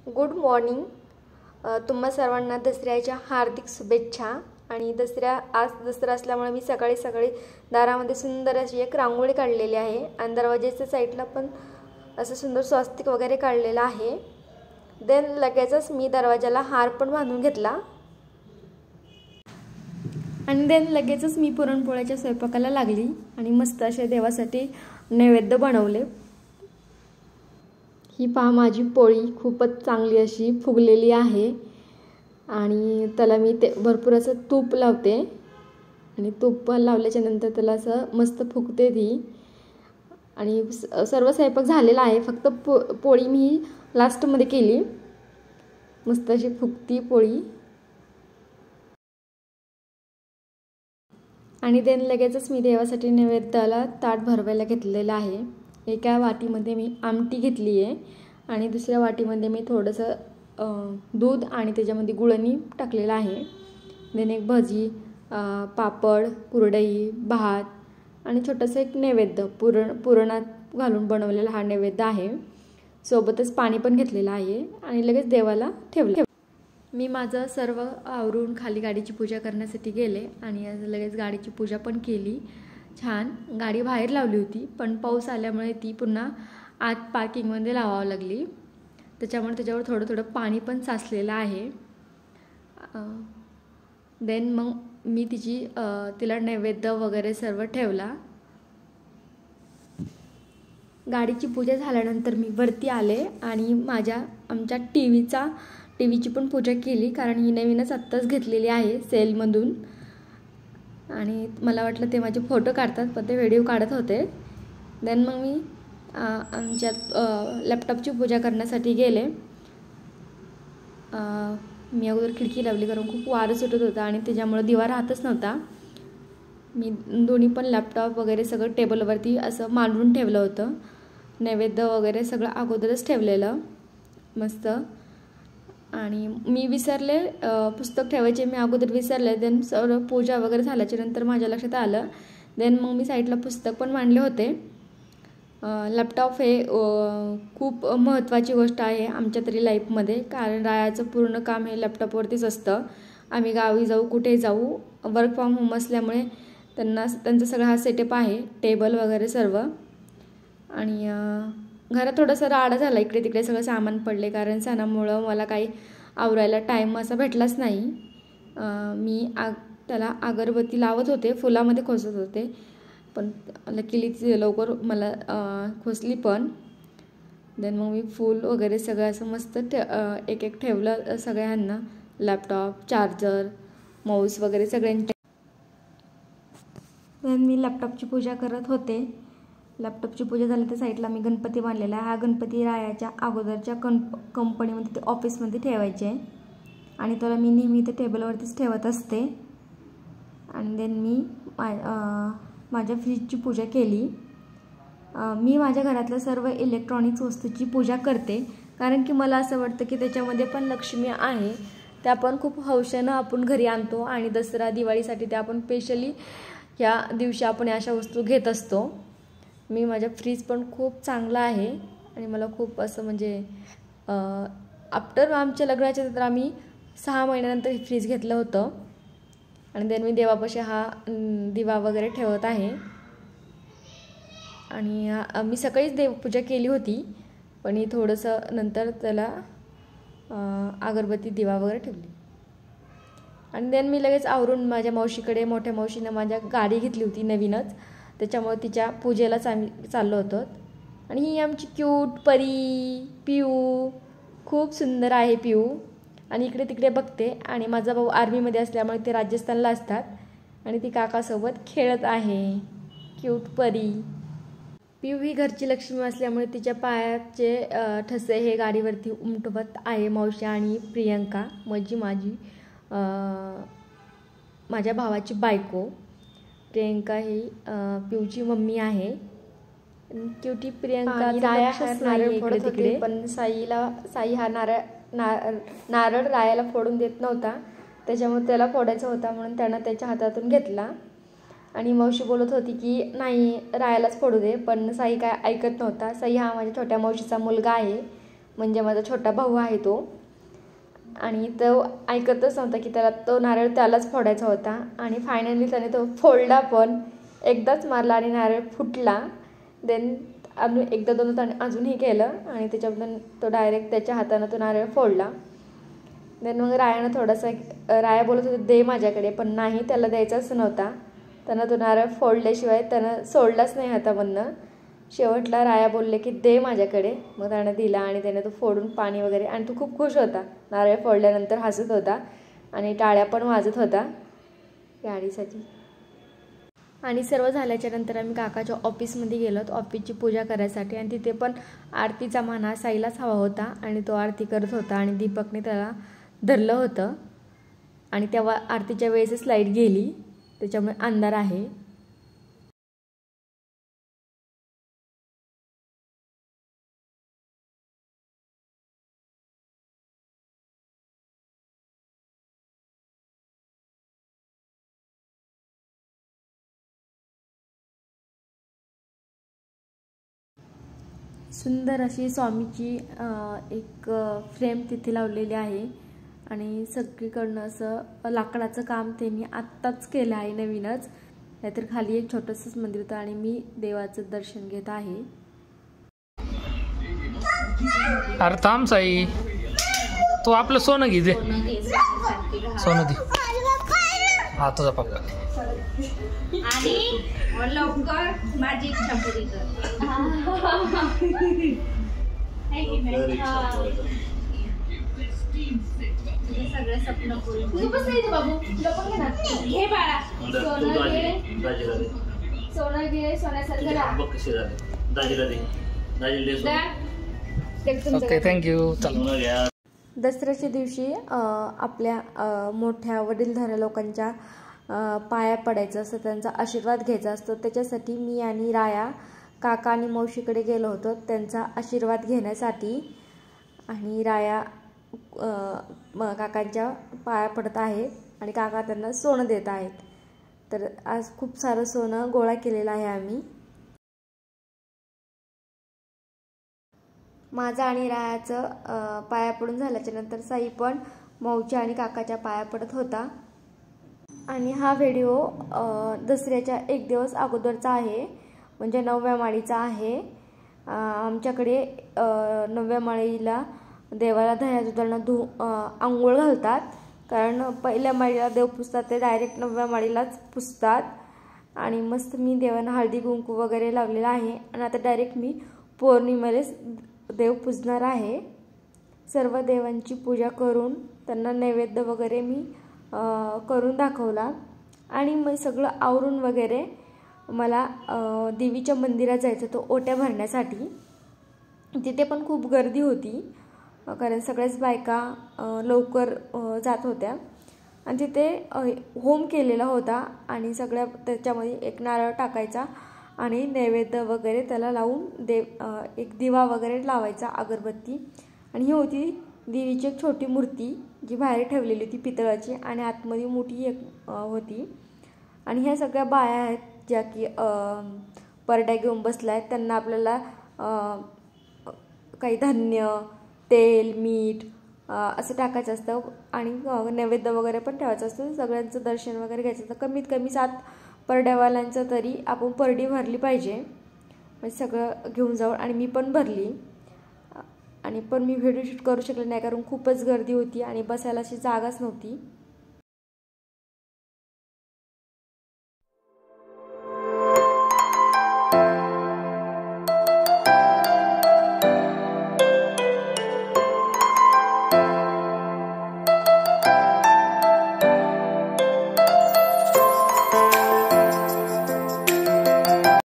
Good morning. तुम्हा सर्वांना दसऱ्याच्या हार्दिक शुभेच्छा. आणि आज दसरा असल्यामुळे मी सकाळी दारामध्ये सुंदर अशी एक रांगोळी काढलेली आहे आणि दरवाजाच्या साईडला पण असं सुंदर स्वास्तिक वगैरे काढलेलं आहे. देन लगेचच मी दरवाजाला हार पण बांधून घेतला आणि देन लगेचच मी पुरणपोळ्याच्या स्वयंपाकाला लागली आणि मस्त असे देवासाठी नैवेद्य बनवले. ही पहा माझी पोळी खूपच चांगली अशी फुगलेली आहे आणि त्याला मी भरपूर असं तूप लावते आणि तूप लावल्याच्या नंतर त्याला असं मस्त फुगते ती. आणि सर्व स्वयंपाक झालेला आहे, फक्त पोळी मी लास्टमध्ये केली. मस्त अशी फुगती पोळी. आणि देन लगेचच मी देवासाठी नैवेद्याला ताट भरवायला घेतलेलं आहे. एका वाटीमध्ये मी आमटी घेतली आहे आणि दुसऱ्या वाटीमध्ये मी थोडंसं दूध आणि त्याच्यामध्ये गुळणी टाकलेलं आहे. देन एक भजी, पापड, कुरडई, भात आणि छोटंसं एक नैवेद्य पुरणात घालून बनवलेला हा नैवेद्य आहे. सोबतच पाणी पण घेतलेलं आहे आणि लगेच देवाला ठेवलं. मी माझं सर्व आवरून खाली गाडीची पूजा करण्यासाठी गेले आणि लगेच गाडीची पूजा पण केली. छान गाडी बाहेर लावली होती, पण पाऊस आल्यामुळे ती पुन्हा आत पार्किंगमध्ये लावावं लागली. त्याच्यामुळे त्याच्यावर थोडं पाणी पण साचलेलं आहे. देन मग मी तिला नैवेद्य वगैरे सर्व ठेवला. गाडीची पूजा झाल्यानंतर मी वरती आले आणि आमच्या टीव्हीची पण पूजा केली, कारण ही नवीनच आत्ताच घेतलेली आहे सेलमधून. आणि मला वाटलं ते माझे फोटो काढतात, पण ते व्हिडिओ काढत होते. देन मग मी आमच्या लॅपटॉपची पूजा करण्यासाठी गेले. मी अगोदर खिडकी लावली, कारण खूप वारं सुटत होता आणि त्याच्यामुळे दिवा राहतच नव्हता. मी दोन्ही पण लॅपटॉप वगैरे सगळं टेबलवरती असं मांडून ठेवलं होतं. नैवेद्य वगैरे सगळं अगोदरच ठेवलेलं मस्त. आणि मी विसरले, पुस्तक ठेवायचे मी अगोदर विसरले. देन सर्व पूजा वगैरे झाल्याच्या नंतर माझ्या लक्षात आलं. देन मग मी साईडला पुस्तक पण मांडले होते. लॅपटॉप हे खूप महत्त्वाची गोष्ट आहे आमच्या तरी लाईफमध्ये, कारण रायाचं पूर्ण काम हे लॅपटॉपवरतीच असतं. आम्ही गावी जाऊ, कुठे जाऊ, वर्क फ्रॉम होम असल्यामुळे त्यांचा सगळा हा सेटअप आहे, टेबल वगैरे सर्व. आणि घरात थोडंसं राडा झाला, इकडे तिकडे सगळं सामान पडले, कारण सणामुळं मला काही आवरायला टाईम असा भेटलाच नाही. मी त्याला अगरबत्ती लावत होते, फुलामध्ये खोसत होते, पण लकीली लवकर मला खोसली पण. देन मग मी फूल वगैरे सगळं असं मस्त एक ठेवलं सगळ्यांना. लॅपटॉप, चार्जर, माऊस वगैरे सगळ्यांचे. देन मी लॅपटॉपची पूजा करत होते. लॅपटॉपची पूजा झाली तर साईडला मी गणपती बांधलेला आहे. हा गणपती रायाच्या अगोदरच्या कंपनीमध्ये, ते ऑफिसमध्ये ठेवायचे आणि त्याला मी नेहमी ते टेबलवरतीच ठेवत असते. आणि देन मी माझ्या फ्रीजची पूजा केली. मी माझ्या घरातल्या सर्व इलेक्ट्रॉनिक्स वस्तूची पूजा करते, कारण की मला असं वाटतं की त्याच्यामध्ये पण लक्ष्मी आहे. ते आपण खूप हौशेनं आपण घरी आणतो आणि दसरा दिवाळीसाठी ते आपण स्पेशली ह्या दिवशी आपण अशा वस्तू घेत असतो. मी माझ्या फ्रीज पण खूप चांगला आहे आणि मला खूप असं म्हणजे आफ्टर आमच्या लग्नाच्या नंतर आम्ही 6 महिन्यानंतर हे फ्रीज घेतलं होतं. आणि देन मी देवापाशी हा दिवा वगैरे ठेवत आहे. आणि मी सकाळीच देवपूजा केली होती, पण ही थोडंसं नंतर त्याला अगरबत्ती दिवा वगैरे ठेवली. आणि देन मी लगेच आवरून माझ्या मावशीकडे, मोठ्या मावशीनं माझ्या गाडी घेतली होती नवीनच, त्याच्यामुळे तिच्या पूजेलाच आम्ही चाललो होतो. आणि ही आमची क्यूट परी पिऊ, खूप सुंदर आहे पिऊ. आणि इकडे तिकडे बघते. आणि माझा भाऊ आर्मीमध्ये असल्यामुळे ते राजस्थानला असतात आणि ती काकासोबत खेळत आहे. क्यूट परी पिऊ ही घरची लक्ष्मी असल्यामुळे तिच्या पायाचे ठसे हे गाडीवरती उमटवत आहे मावशी आणि प्रियंका, माझ्या भावाची बायको. प्रियंका ही पिऊची मम्मी आहे. क्यूटी प्रियंका नारळ फोडत होते, पण साई हा नारळ रायाला फोडून देत नव्हता, त्याच्यामुळे त्याला फोडायचा होता म्हणून त्यानं त्याच्या हातातून घेतला. आणि मावशी बोलत होती की नाही रायालाच फोडू दे, पण साई काय ऐकत नव्हता. साई हा माझ्या छोट्या मावशीचा मुलगा आहे म्हणजे माझा छोटा भाऊ आहे तो, आणि तो ऐकतच नव्हता की त्याला तो नारळ त्यालाच फोडायचा होता. आणि फायनली त्याने तो फोडला, पण एकदाच मारला आणि नारळ फुटला. देन अजून एकदा दोन त्याने अजूनही केलं आणि त्याच्याबद्दल तो डायरेक्ट त्याच्या हातानं तो नारळ फोडला. देन मग रायानं थोडासा, राया बोलत होते दे माझ्याकडे, पण नाही, त्याला द्यायचाच नव्हता. त्यानं तो नारळ फोडल्याशिवाय त्यानं सोडलाच नाही हातामधनं. शेवटला राया बोलले की दे माझ्याकडे, मग त्यानं दिला आणि त्याने तो फोडून पाणी वगैरे, आणि तो खूप खुश होता. नारळ फोडल्यानंतर हसत होता आणि टाळ्या पण वाजत होता गाडीसाठी. आणि सर्व झाल्याच्या नंतर आम्ही काकाच्या ऑफिसमध्ये गेलो ऑफिसची पूजा करायसाठी, आणि तिथे पण आरतीचा माना साईलाच हवा होता आणि तो आरती करत होता आणि दीपकने त्याला धरलं होतं. आणि तेव्हा आरतीच्या वेळेसच लाईट गेली, त्याच्यामुळे अंधार आहे. सुंदर अशी स्वामीची एक फ्रेम तिथे लावलेली आहे आणि सगळीकडनं असं लाकडाचं काम ते मी आत्ताच केलं आहे नवीनच. नाहीतर खाली एक छोटंसंच मंदिर होतं आणि मी देवाचं दर्शन घेत आहे. अरे थांब साई, तू आपलं सोनं घे, दे सोनं दे. हा तुझा पप्पा. आणि लवकर माझी इच्छा पुरी कर. सगळे स्वप्न पुरी. घे बाळा, सोनं घे, सोन्यासारखं. Okay, thank you. चला. दसऱ्याच्या दिवशी आपल्या मोठ्या वडीलधाऱ्या लोकांच्या पाया पडायचं असतं, त्यांचा आशीर्वाद घ्यायचा असतो. त्याच्यासाठी मी आणि राया काका आणि मावशीकडे गेलो होतो त्यांचा आशीर्वाद घेण्यासाठी. आणि राया काकांच्या पाया पडत आहे आणि काका त्यांना सोनं देत आहेत. तर आज खूप सारं सोनं गोळा केलेलं आहे आम्ही. माझा आणि रायाचं पाया पडून झाल्याच्या नंतर साई पण माऊच्या आणि काकाच्या पाया पडत होता. आणि हा व्हिडिओ दसऱ्याच्या एक दिवस अगोदरचा आहे, म्हणजे 9व्या माळीचा आहे. आमच्याकडे 9व्या माळीला देवाला दह्या दुधानं आंघोळ घालतात, कारण पहिल्या माळीला देव पुजतात ते डायरेक्ट 9व्या माळीलाच पुजतात. आणि मस्त मी देवांना हळदी कुंकू वगैरे लावलेला आहे आणि आता डायरेक्ट मी पौर्णिमेलाच देव पूजणार आहे. सर्व देवांची पूजा करून त्यांना नैवेद्य वगैरे मी करून दाखवला. आणि मग सगळं आवरून वगैरे मला देवीच्या मंदिरात जायचं होतं ओट्या भरण्यासाठी. तिथे पण खूप गर्दी होती, कारण सगळ्याच बायका लवकर जात होत्या. आणि तिथे होम केलेला होता आणि सगळ्या त्याच्यामध्ये एक नारळ टाकायचा आणि नैवेद्य वगैरे त्याला लावून एक दिवा वगैरे लावायचा, अगरबत्ती. आणि ही होती देवीची एक छोटी मूर्ती जी बाहेर ठेवलेली होती पितळाची, आणि आतमध्ये मोठी एक होती. आणि ह्या सगळ्या बाया आहेत ज्या की परड्या घेऊन बसल्या आहेत. त्यांना आपल्याला काही धान्य, तेल, मीठ असं टाकायचं असतं आणि नैवेद्य वगैरे पण ठेवायचं असतं. सगळ्यांचं दर्शन वगैरे घ्यायचं असतं. कमीत कमी 7 परड्यावाल्यांचं तरी आपण परडी भरली पाहिजे, म्हणजे सगळं घेऊन जाऊ. आणि मी पण भरली. आणि पण मी व्हिडिओ शूट करू शकले नाही, कारण खूपच गर्दी होती आणि बसायला अशी जागाच नव्हती.